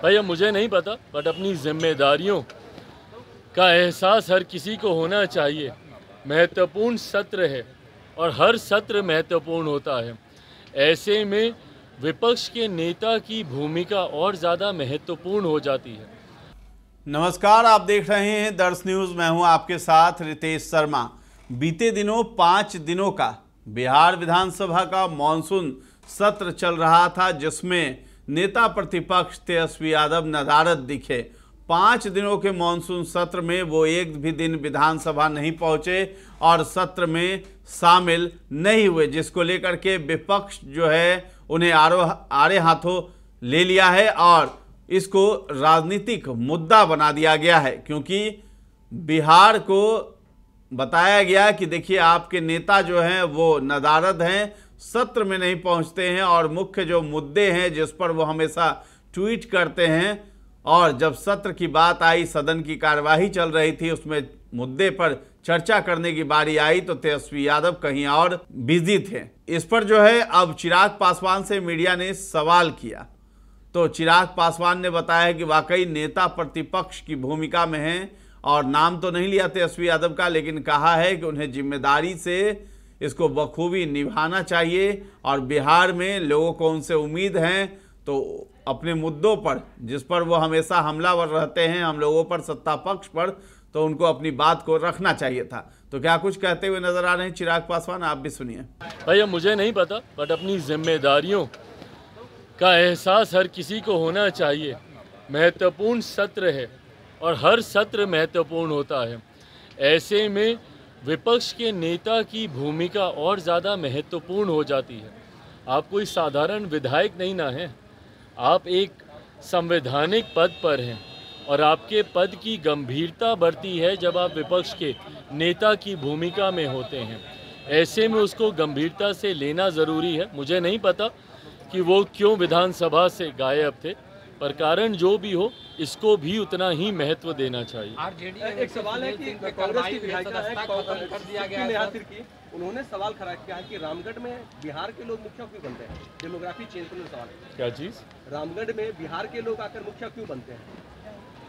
भैया मुझे नहीं पता, बट अपनी जिम्मेदारियों का एहसास हर किसी को होना चाहिए। महत्वपूर्ण सत्र है और हर सत्र महत्वपूर्ण होता है। ऐसे में विपक्ष के नेता की भूमिका और ज़्यादा महत्वपूर्ण हो जाती है। नमस्कार, आप देख रहे हैं दर्श न्यूज़। मैं हूं आपके साथ रितेश शर्मा। बीते दिनों 5 दिनों का बिहार विधानसभा का मानसून सत्र चल रहा था, जिसमें नेता प्रतिपक्ष तेजस्वी यादव नदारद दिखे। 5 दिनों के मानसून सत्र में वो एक भी दिन विधानसभा नहीं पहुंचे और सत्र में शामिल नहीं हुए, जिसको लेकर के विपक्ष जो है उन्हें आड़े हाथों ले लिया है और इसको राजनीतिक मुद्दा बना दिया गया है। क्योंकि बिहार को बताया गया कि देखिए आपके नेता जो हैं वो नदारद हैं, सत्र में नहीं पहुंचते हैं और मुख्य जो मुद्दे हैं जिस पर वो हमेशा ट्वीट करते हैं, और जब सत्र की बात आई, सदन की कार्यवाही चल रही थी, उसमें मुद्दे पर चर्चा करने की बारी आई तो तेजस्वी यादव कहीं और बिजी थे। इस पर जो है अब चिराग पासवान से मीडिया ने सवाल किया तो चिराग पासवान ने बताया कि वाकई नेता प्रतिपक्ष की भूमिका में हैं और नाम तो नहीं लिया तेजस्वी यादव का, लेकिन कहा है कि उन्हें जिम्मेदारी से इसको बखूबी निभाना चाहिए और बिहार में लोगों को उनसे उम्मीद है, तो अपने मुद्दों पर जिस पर वो हमेशा हमलावर रहते हैं हम लोगों पर, सत्ता पक्ष पर, तो उनको अपनी बात को रखना चाहिए था। तो क्या कुछ कहते हुए नजर आ रहे हैं चिराग पासवान, आप भी सुनिए। भैया मुझे नहीं पता, बट अपनी जिम्मेदारियों का एहसास हर किसी को होना चाहिए। महत्वपूर्ण सत्र है और हर सत्र महत्वपूर्ण होता है। ऐसे में विपक्ष के नेता की भूमिका और ज़्यादा महत्वपूर्ण हो जाती है। आप कोई साधारण विधायक नहीं ना हैं, आप एक संवैधानिक पद पर हैं और आपके पद की गंभीरता बढ़ती है जब आप विपक्ष के नेता की भूमिका में होते हैं। ऐसे में उसको गंभीरता से लेना ज़रूरी है। मुझे नहीं पता कि वो क्यों विधानसभा से गायब थे, पर कारण जो भी हो इसको भी उतना ही महत्व देना चाहिए। एक सवाल है कि कांग्रेस की विधायिका है कर दिया गया है, उन्होंने सवाल खड़ा किया है कि रामगढ़ में बिहार के लोग मुखिया क्यों बनते हैं? डेमोग्राफी चेंज करने सवाल। क्या चीज़? रामगढ़ में बिहार के लोग आकर मुखिया क्यों बनते हैं?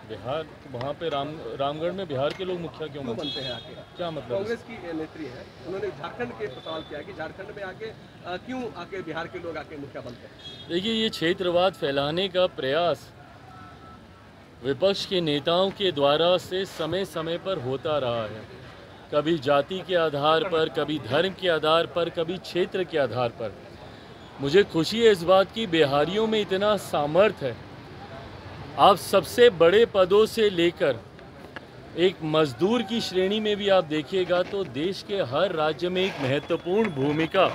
बिहार वहाँ पे रामगढ़ में बिहार के लोग मुखिया क्यों बनते हैं आके? क्या मतलब? कांग्रेस की नेत्री है, उन्होंने झारखंड के सवाल किया कि झारखंड में आके क्यों आके बिहार के लोग आके मुखिया बनते हैं? देखिए, ये क्षेत्रवाद फैलाने का प्रयास विपक्ष के नेताओं के द्वारा से समय समय पर होता रहा है। कभी जाति के आधार पर, कभी धर्म के आधार पर, कभी क्षेत्र के आधार पर। मुझे खुशी है इस बात की, बिहारियों में इतना सामर्थ्य है। आप सबसे बड़े पदों से लेकर एक मजदूर की श्रेणी में भी आप देखिएगा तो देश के हर राज्य में एक महत्वपूर्ण भूमिका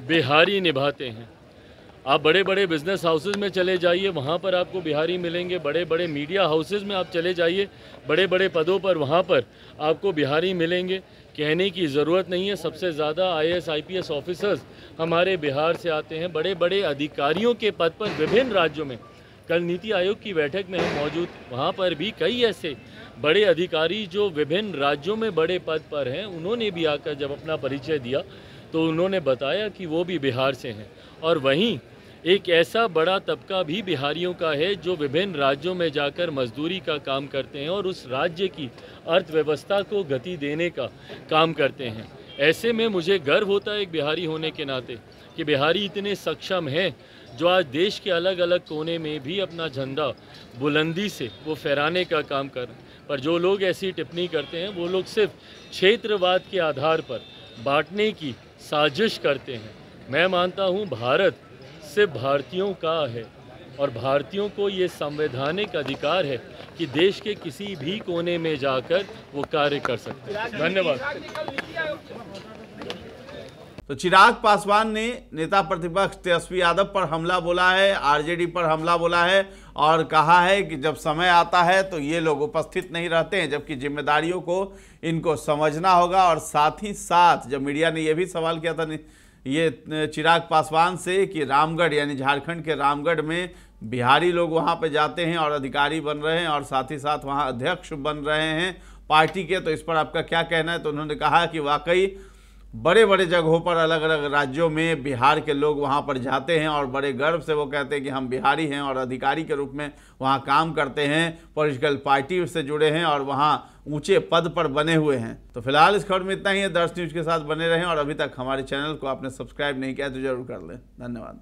बिहारी निभाते हैं। आप बड़े बड़े बिजनेस हाउसेस में चले जाइए, वहाँ पर आपको बिहारी मिलेंगे। बड़े बड़े मीडिया हाउसेस में आप चले जाइए, बड़े बड़े पदों पर वहाँ पर आपको बिहारी मिलेंगे। कहने की ज़रूरत नहीं है, सबसे ज़्यादा IAS IPS ऑफिसर्स हमारे बिहार से आते हैं। बड़े बड़े अधिकारियों के पद पर विभिन्न राज्यों में, कल नीति आयोग की बैठक में हम मौजूद, वहाँ पर भी कई ऐसे बड़े अधिकारी जो विभिन्न राज्यों में बड़े पद पर हैं, उन्होंने भी आकर जब अपना परिचय दिया तो उन्होंने बताया कि वो भी बिहार से हैं। और वहीं एक ऐसा बड़ा तबका भी बिहारियों का है जो विभिन्न राज्यों में जाकर मजदूरी का काम करते हैं और उस राज्य की अर्थव्यवस्था को गति देने का काम करते हैं। ऐसे में मुझे गर्व होता है एक बिहारी होने के नाते कि बिहारी इतने सक्षम हैं जो आज देश के अलग अलग कोने में भी अपना झंडा बुलंदी से वो फहराने का काम कर रहे हैं। पर जो लोग ऐसी टिप्पणी करते हैं वो लोग सिर्फ क्षेत्रवाद के आधार पर बांटने की साजिश करते हैं। मैं मानता हूँ भारत सिर्फ भारतीयों का है और भारतीयों को ये संवैधानिक अधिकार है कि देश के किसी भी कोने में जाकर वो कार्य कर सकते हैं। धन्यवाद। तो चिराग पासवान ने नेता प्रतिपक्ष तेजस्वी यादव पर हमला बोला है, आरजेडी पर हमला बोला है और कहा है कि जब समय आता है तो ये लोग उपस्थित नहीं रहते हैं, जबकि जिम्मेदारियों को इनको समझना होगा। और साथ ही साथ जब मीडिया ने यह भी सवाल किया था ये चिराग पासवान से कि रामगढ़ यानी झारखंड के रामगढ़ में बिहारी लोग वहाँ पे जाते हैं और अधिकारी बन रहे हैं और साथ ही साथ वहाँ अध्यक्ष बन रहे हैं पार्टी के, तो इस पर आपका क्या कहना है? तो उन्होंने कहा कि वाकई बड़े बड़े जगहों पर, अलग अलग राज्यों में बिहार के लोग वहाँ पर जाते हैं और बड़े गर्व से वो कहते हैं कि हम बिहारी हैं और अधिकारी के रूप में वहाँ काम करते हैं, पॉलिटिकल पार्टी से जुड़े हैं और वहाँ ऊंचे पद पर बने हुए हैं। तो फिलहाल इस खबर में इतना ही है। दर्श न्यूज़ के साथ बने रहें और अभी तक हमारे चैनल को आपने सब्सक्राइब नहीं किया तो जरूर कर लें। धन्यवाद।